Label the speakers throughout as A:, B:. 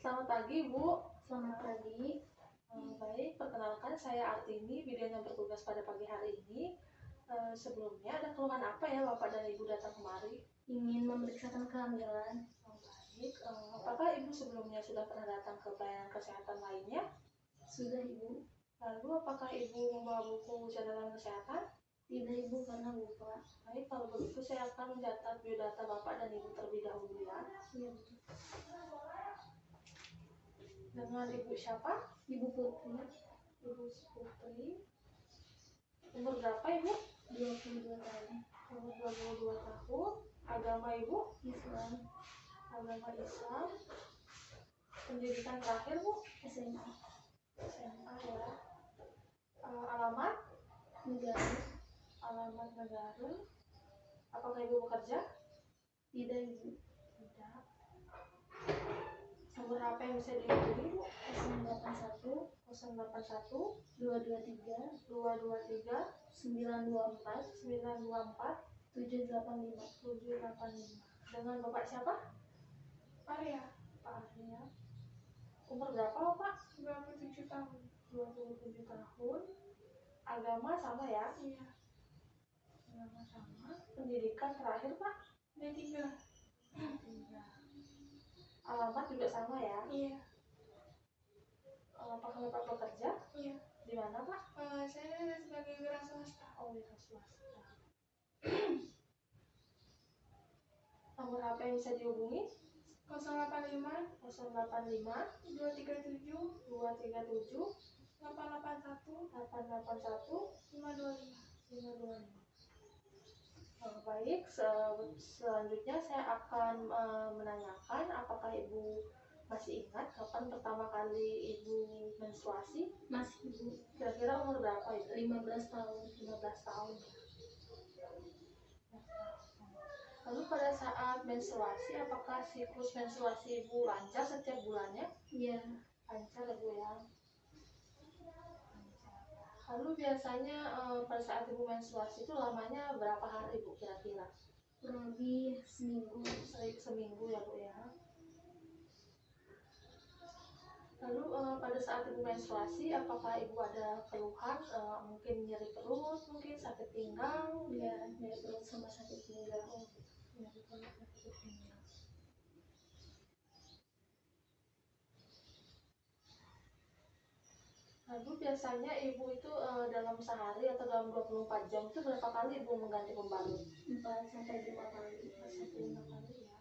A: Selamat pagi, Bu.
B: Selamat pagi.
A: Baik, perkenalkan saya Artini, bidan yang bertugas pada pagi hari ini. Sebelumnya ada keluhan apa ya Bapak dan Ibu datang kemari?
B: Ingin memeriksakan kehamilan.
A: Baik, apakah Ibu sebelumnya sudah pernah datang ke pelayanan kesehatan lainnya?
B: Sudah, Ibu.
A: Lalu apakah Ibu membawa buku catatan kesehatan?
B: Tidak, Ibu, karena lupa.
A: Baik, kalau begitu saya akan mencatat biodata Bapak dan Ibu terlebih dahulu ya.
B: Iya, Bu.
A: Dengan Ibu siapa?
B: Ibu Putri.
A: Ibu Putri. Umur berapa Ibu?
B: 22 tahun.
A: Umur 22 tahun. Agama Ibu?
B: Islam.
A: Agama Islam. Pendidikan terakhir Bu?
B: SMA.
A: SMA ya. Alamat?
B: Negara.
A: Alamat negara. Apakah Ibu bekerja?
B: Tidak, Ibu.
A: Tidak. Nomor HP yang bisa dihubungi Bu?
B: 081
A: 081
B: 223
A: 223
B: 924
A: 924
B: 785.
A: 785. Dengan Bapak siapa?
B: Arya.
A: Pak Arya. Umur berapa Pak?
B: 27 tahun.
A: 27 tahun. Agama sama ya?
B: Iya.
A: Agama sama. Pendidikan terakhir Pak?
B: D3.
A: Alamat juga sama ya?
B: Iya.
A: Apakah Bapak bekerja?
B: Iya.
A: Di mana Pak?
B: Saya sebagai wira swasta.
A: Oh, wira swasta. Nomor HP yang bisa dihubungi?
B: 085
A: 085
B: 237
A: 237
B: 881
A: 881
B: 525.
A: 525. Baik, selanjutnya saya akan menanyakan apakah Ibu masih ingat kapan pertama kali Ibu menstruasi?
B: Masih, Ibu.
A: Kira-kira umur berapa Ibu?
B: 15 tahun.
A: 15 tahun. Lalu pada saat menstruasi, apakah siklus menstruasi Ibu lancar setiap bulannya?
B: Iya.
A: Lancar ya Bu ya. Lalu biasanya pada saat Ibu menstruasi itu lamanya berapa hari Bu kira-kira?
B: Kurang lebih seminggu.
A: Seminggu ya Bu ya. Lalu pada saat Ibu menstruasi apakah Ibu ada keluhan, mungkin nyeri perut, mungkin sakit pinggang?
B: Iya, nyeri perut sama sakit pinggang.
A: Nyeri perut, sakit pinggang. Lalu biasanya Ibu itu dalam sehari atau dalam 24 jam itu berapa kali Ibu mengganti pembalut?
B: 4 sampai 5 kali.
A: 4 sampai 5 kali ya.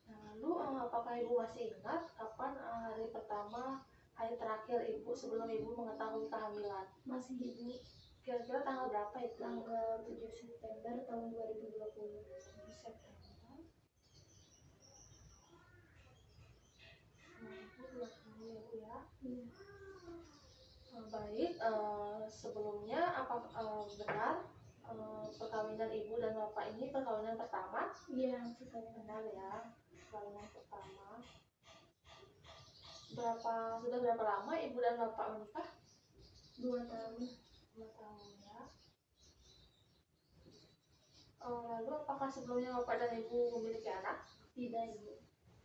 A: Nah, lalu apakah Ibu masih ingat kapan hari pertama, hari terakhir Ibu sebelum Ibu mengetahui kehamilan?
B: Masih, Ibu.
A: Kira-kira tanggal berapa itu?
B: Tanggal 7 September tahun 2020.
A: 7 September 2020 ya Bu ya.
B: Iya.
A: Baik, sebelumnya apa benar perkawinan Ibu dan Bapak ini perkawinan pertama?
B: Iya, perkawinan.
A: Benar ya, perkawinan pertama. Sudah berapa lama Ibu dan Bapak menikah?
B: 2 tahun.
A: 2 tahun ya. Lalu apakah sebelumnya Bapak dan Ibu memiliki anak?
B: Tidak, Ibu.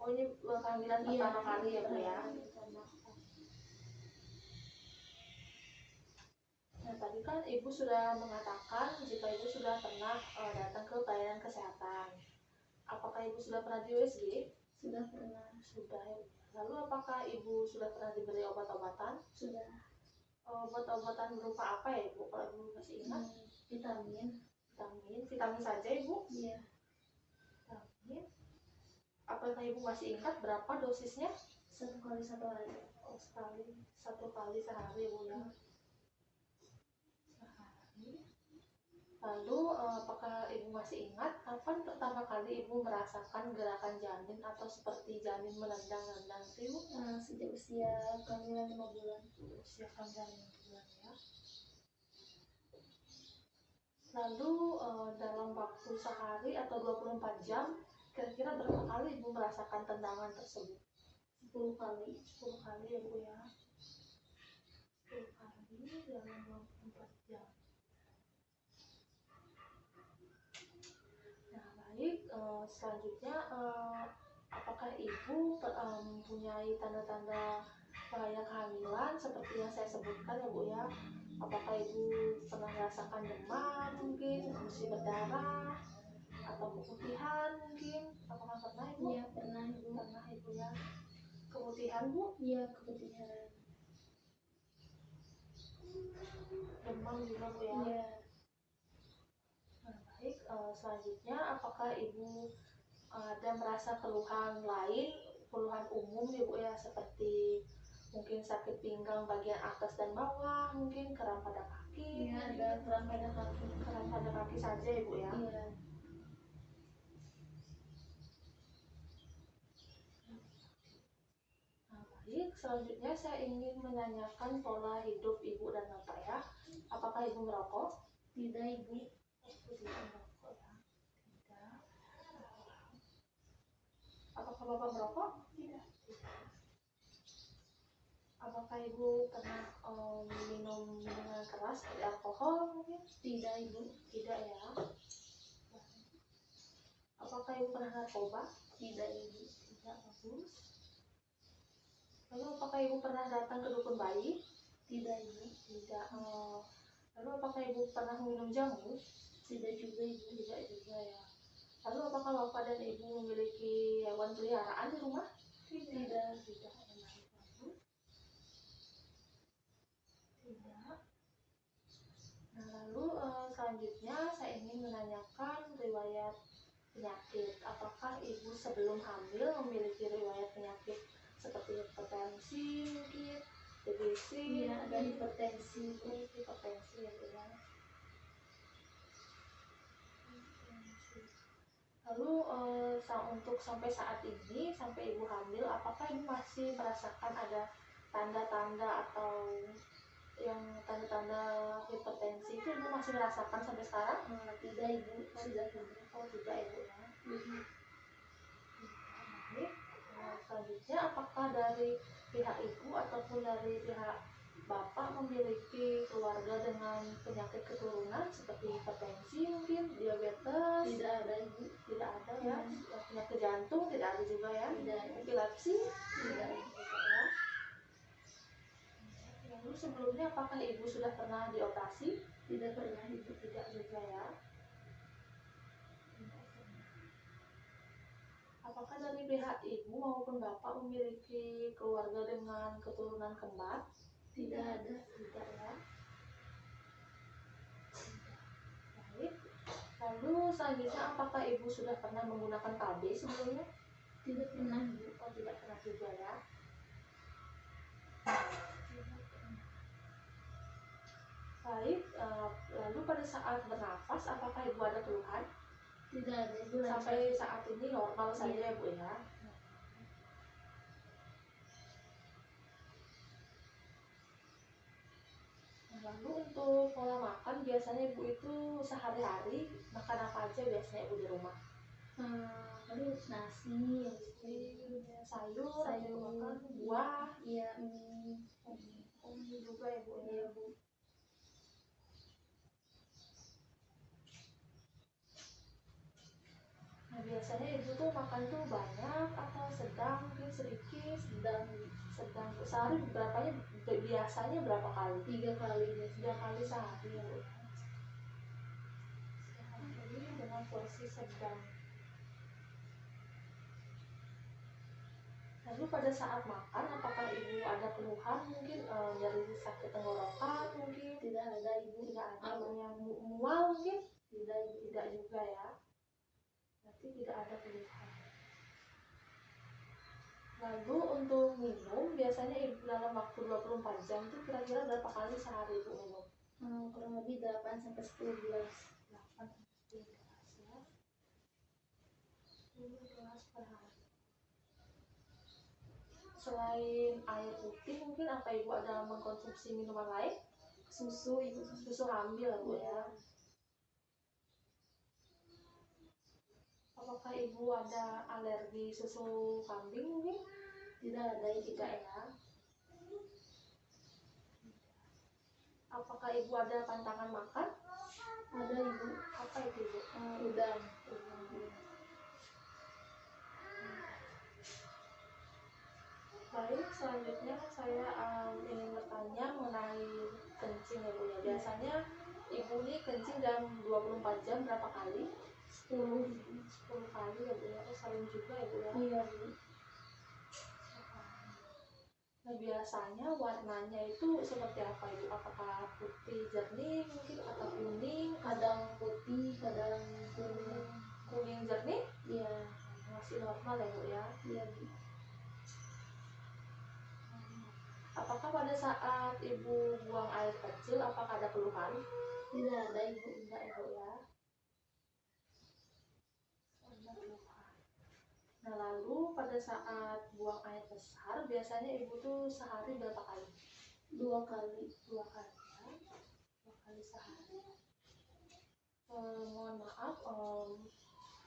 A: Oh, ini kehamilan pertama kali ya Bu ya. Nah, tadi kan Ibu sudah mengatakan jika Ibu sudah pernah datang ke pelayanan kesehatan. Apakah Ibu sudah pernah di USG?
B: Sudah pernah.
A: Sudah ya. Lalu apakah Ibu sudah pernah diberi obat-obatan?
B: Sudah.
A: Obat-obatan berupa apa ya Ibu? Kalau Ibu masih ingat?
B: Vitamin.
A: Vitamin saja Ibu?
B: Iya.
A: Vitamin. Apakah Ibu masih ingat berapa dosisnya?
B: 1 kali 1 hari.
A: Oh, satu kali sehari Bu ya. Lalu apakah Ibu masih ingat kapan pertama kali Ibu merasakan gerakan janin atau seperti janin menendang-nendang itu?
B: Sejak usia kehamilan 5 bulan.
A: Usia kehamilan 5 bulan ya. Lalu dalam waktu sehari atau 24 jam kira-kira berapa kali Ibu merasakan tendangan tersebut?
B: 10 kali.
A: 10 kali ya Bu ya. 10 kali dalam 24 jam. Nah, baik, Selanjutnya, apakah ibu mempunyai tanda-tanda bahaya kehamilan seperti yang saya sebutkan ya Bu ya? Apakah ibu pernah merasakan demam mungkin, mesti berdarah, atau keputihan mungkin? Apakah pernah ibu?
B: Iya, pernah ibu.
A: Pernah ibu ya. Keputihan Bu?
B: Iya, keputihan.
A: Demam juga Bu ya?
B: Iya.
A: Nah, baik, selanjutnya apakah ibu ada merasa keluhan lain, keluhan umum ya Bu ya, seperti mungkin sakit pinggang bagian atas dan bawah, mungkin kram pada kaki?
B: Iya, ada kram pada kaki.
A: Kram pada kaki saja ya Bu ya?
B: Iya.
A: Nah, baik, selanjutnya saya ingin menanyakan pola hidup ibu dan bapak ya. Apakah ibu merokok?
B: Tidak ibu.
A: Tidak merokok ya. Tidak. Apakah bapak merokok? Tidak. Apakah ibu pernah minum minuman keras seperti alkohol mungkin?
B: Tidak ibu.
A: Tidak ya. Apakah ibu pernah narkoba?
B: Tidak ibu.
A: Tidak, bagus. Lalu apakah ibu pernah datang ke dukun bayi?
B: Tidak ibu.
A: Tidak. Lalu apakah ibu pernah minum jamu?
B: Tidak juga ibu.
A: Tidak juga ya. Lalu apakah bapak dan ibu memiliki hewan peliharaan di rumah?
B: Tidak.
A: Tidak. Tidak. Nah, lalu selanjutnya saya ingin menanyakan riwayat penyakit. Apakah ibu sebelum hamil memiliki riwayat penyakit seperti hipertensi mungkin, TBC?
B: Iya, ada hipertensi.
A: Hipertensi ya Bu ya. Lalu untuk sampai saat ini, sampai ibu hamil, apakah ibu masih merasakan ada tanda-tanda atau yang tanda-tanda hipertensi itu ibu masih merasakan sampai sekarang?
B: Tidak ibu. Sudah tidak.
A: Oh tidak ibu ya. Baik. Selanjutnya apakah dari pihak ibu ataupun dari pihak bapak memiliki keluarga dengan penyakit keturunan seperti hipertensi mungkin, diabetes?
B: Tidak ada ibu.
A: Tidak ada ya. Penyakit jantung tidak ada juga ya.
B: Tidak.
A: Epilepsi?
B: Tidak.
A: Ya. Lalu sebelumnya apakah ibu sudah pernah dioperasi?
B: Tidak pernah ibu.
A: Tidak juga ya. Apakah dari pihak ibu maupun bapak memiliki keluarga dengan keturunan kembar?
B: Tidak ada.
A: Tidak ya. Baik. Lalu selanjutnya apakah ibu sudah pernah menggunakan KB sebelumnya?
B: Tidak pernah ibu.
A: Oh tidak pernah juga ya. Baik, lalu pada saat bernafas apakah ibu ada keluhan?
B: Tidak ada ibu.
A: Sampai saat ini normal saja ya Bu ya. Lalu untuk pola makan biasanya ibu itu sehari-hari makan apa aja biasanya ibu di rumah?
B: Paling nasi,
A: sayur,
B: sayur,
A: makan buah,
B: iya,
A: juga ya Bu.
B: iya bu.
A: Nah biasanya ibu tuh makan tuh banyak atau sedang, mungkin sedikit?
B: Sedang.
A: Sehari biasanya berapa kali?
B: 3 kali.
A: 3 kali sehari ya Bu. Sehari dengan porsi sedang. Lalu pada saat makan apakah ibu ada keluhan mungkin, nyeri sakit tenggorokan mungkin?
B: Tidak ada ibu.
A: Tidak ada. Yang mual mungkin?
B: Tidak ibu.
A: Tidak juga ya. Berarti tidak ada keluhan. Lalu untuk minum biasanya ibu dalam waktu 24 jam itu kira-kira berapa kali sehari ibu minum?
B: Kurang lebih 8 sampai 10 gelas.
A: 8 sampai 10 gelas ya. 10 gelas per hari. Selain air putih mungkin apa ibu ada mengkonsumsi minuman lain?
B: Susu ibu.
A: Susu hamil Bu ya. Apakah ibu ada alergi susu kambing mungkin?
B: Tidak ada ibu.
A: Tidak ya. Apakah ibu ada pantangan makan?
B: Ada ibu.
A: Apa itu ibu?
B: Udang.
A: selanjutnya saya ingin bertanya mengenai kencing ya Bu ya. Biasanya Ibu nih kencing dalam 24 jam berapa kali?
B: 10.
A: 10 kali ya Bu ya. Oh, sering juga ya Bu ya.
B: Iya Bu.
A: Nah, biasanya warnanya itu seperti apa Ibu? Apakah putih jernih mungkin atau kuning?
B: Kadang putih, kadang kuning.
A: Kuning jernih?
B: Iya.
A: Masih normal ya Bu ya.
B: Iya Bu.
A: Apakah pada saat Ibu buang air kecil apakah ada keluhan?
B: Tidak ada Ibu.
A: Tidak ya Bu ya. Ada keluhan. Nah, lalu pada saat buang air besar biasanya Ibu tuh sehari berapa kali?
B: 2 kali.
A: 2 kali ya. 2 kali sehari. Mohon maaf,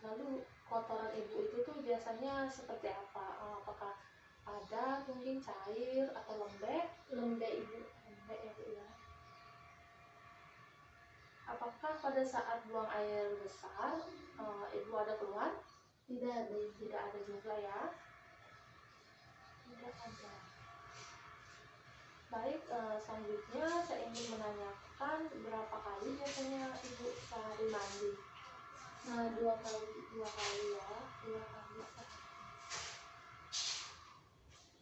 A: lalu kotoran Ibu itu tuh biasanya seperti apa? Apakah ada mungkin cair atau lembek?
B: Lembek Ibu.
A: Lembek ya Bu ya. Apakah pada saat buang air besar Ibu ada keluhan?
B: Tidak ada Ibu.
A: Tidak ada juga ya. Tidak ada. Baik, selanjutnya saya ingin menanyakan berapa kali biasanya Ibu sehari mandi?
B: 2 kali.
A: 2 kali ya. 2 kali sehari.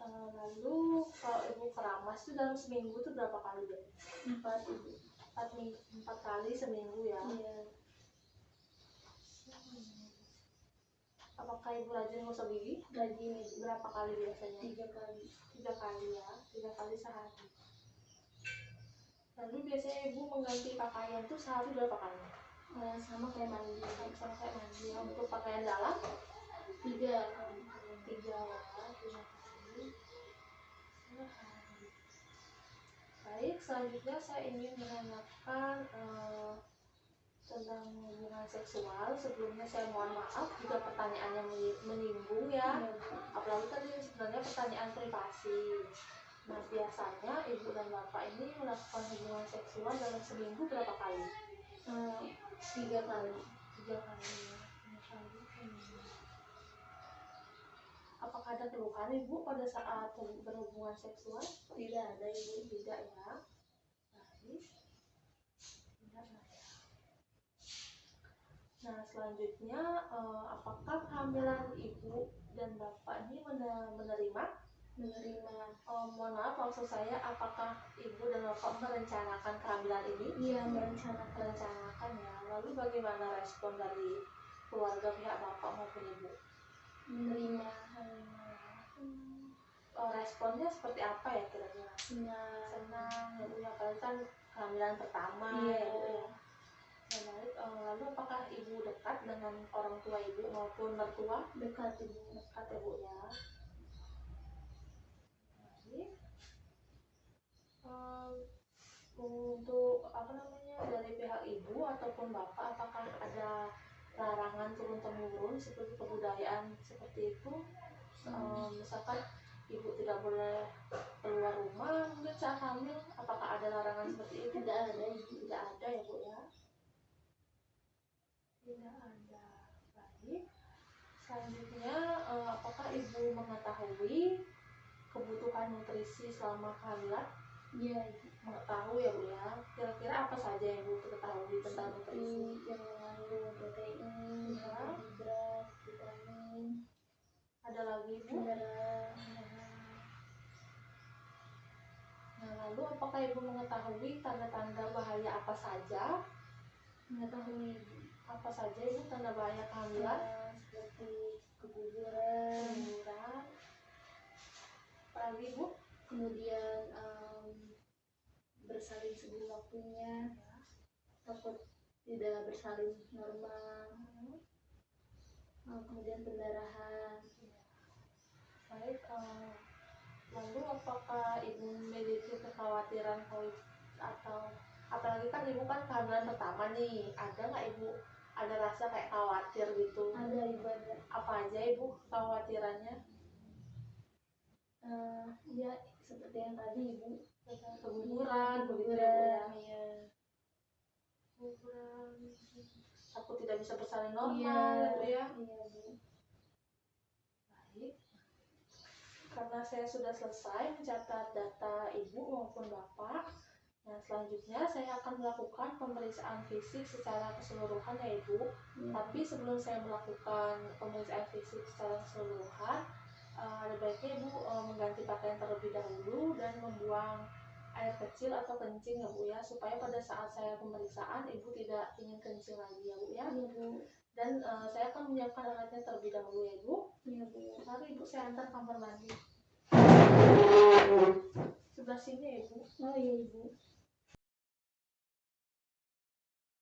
A: Lalu kalau Ibu keramas itu dalam seminggu itu berapa kali ya?
B: 4 Ibu.
A: 4 kali seminggu ya.
B: Iya.
A: Apakah Ibu rajin gosok gigi?
B: Rajin Ibu.
A: Berapa kali biasanya?
B: 3 kali.
A: 3 kali ya. 3 kali sehari. Lalu biasanya Ibu mengganti pakaian tuh sehari berapa kali?
B: Sama kayak mandi.
A: Sama kayak mandi ya. Untuk pakaian dalam?
B: 3 kali.
A: 3 ya. 3 kali sehari. Baik, selanjutnya saya ingin menanyakan tentang hubungan seksual. Sebelumnya saya mohon maaf jika pertanyaannya menyinggung ya. Apalagi tadi sebenarnya pertanyaan privasi. Nah, biasanya Ibu dan Bapak ini melakukan hubungan seksual dalam seminggu berapa kali?
B: 3 kali.
A: 3 kali ya. 3 kali seminggu. Apakah ada keluhan Ibu pada saat berhubungan seksual?
B: Tidak ada Ibu.
A: Tidak ya. Baik. Tidak ada. Nah, selanjutnya apakah kehamilan Ibu dan Bapak ini menerima? Mohon maaf, maksud saya apakah Ibu dan Bapak merencanakan kehamilan ini?
B: Iya, merencanakan.
A: Merencanakan ya. Lalu bagaimana respon dari keluarga pihak Bapak maupun Ibu?
B: Menerima.
A: Responnya seperti apa ya kira-kira? Senang ya Bu ya, apalagi kan kehamilan pertama ya Bu ya. Nah, baik, lalu apakah Ibu dekat dengan orang tua Ibu maupun mertua?
B: Dekat Ibu.
A: Dekat ya Bu ya. Baik. Untuk dari pihak Ibu ataupun Bapak apakah ada larangan turun-temurun seperti kebudayaan seperti itu? Misalkan Ibu tidak boleh keluar rumah mungkin saat hamil, apakah ada larangan seperti itu?
B: Tidak ada Ibu.
A: Tidak ada ya Bu ya. Tidak ada. Baik. Selanjutnya, apakah Ibu mengetahui kebutuhan nutrisi selama kehamilan?
B: Iya Ibu.
A: Mengetahui ya Bu ya. Kira-kira apa saja yang Ibu ketahui tentang nutrisi?
B: Yang mengandung protein, karbohidrat, vitamin.
A: Ada lagi Bu?
B: Mineral.
A: Nah, lalu apakah Ibu mengetahui tanda-tanda bahaya apa saja?
B: Mengetahui Ibu.
A: Apa saja Ibu tanda bahaya kehamilan?
B: Seperti keguguran.
A: Apalagi Bu?
B: Kemudian bersalin sebelum waktunya, takut tidak bersalin normal. Kemudian pendarahan.
A: Baik, lalu apakah Ibu memiliki kekhawatiran atau apalagi kan Ibu kan kehamilan pertama nih, ada nggak Ibu ada rasa kayak khawatir gitu?
B: Ada Ibu, ada.
A: Apa aja Ibu kekhawatirannya?
B: Ya seperti yang tadi Ibu.
A: Keguguran begitu ya Bu ya.
B: Iya.
A: Keguguran, takut tidak bisa bersalin normal ya Bu ya.
B: Iya Bu.
A: Baik. Karena saya sudah selesai mencatat data ibu maupun bapak, nah selanjutnya saya akan melakukan pemeriksaan fisik secara keseluruhan ya ibu. Tapi sebelum saya melakukan pemeriksaan fisik secara keseluruhan, ada baiknya ibu mengganti pakaian terlebih dahulu dan membuang air kecil atau kencing ya bu ya, supaya pada saat saya pemeriksaan ibu tidak ingin kencing lagi ya bu ya.
B: Iya bu.
A: Dan saya akan menyiapkan alatnya terlebih dahulu ya ibu.
B: Iya bu.
A: Mari ibu saya antar kamar mandi. Sebelah sini ya ibu.
B: Oh iya ibu.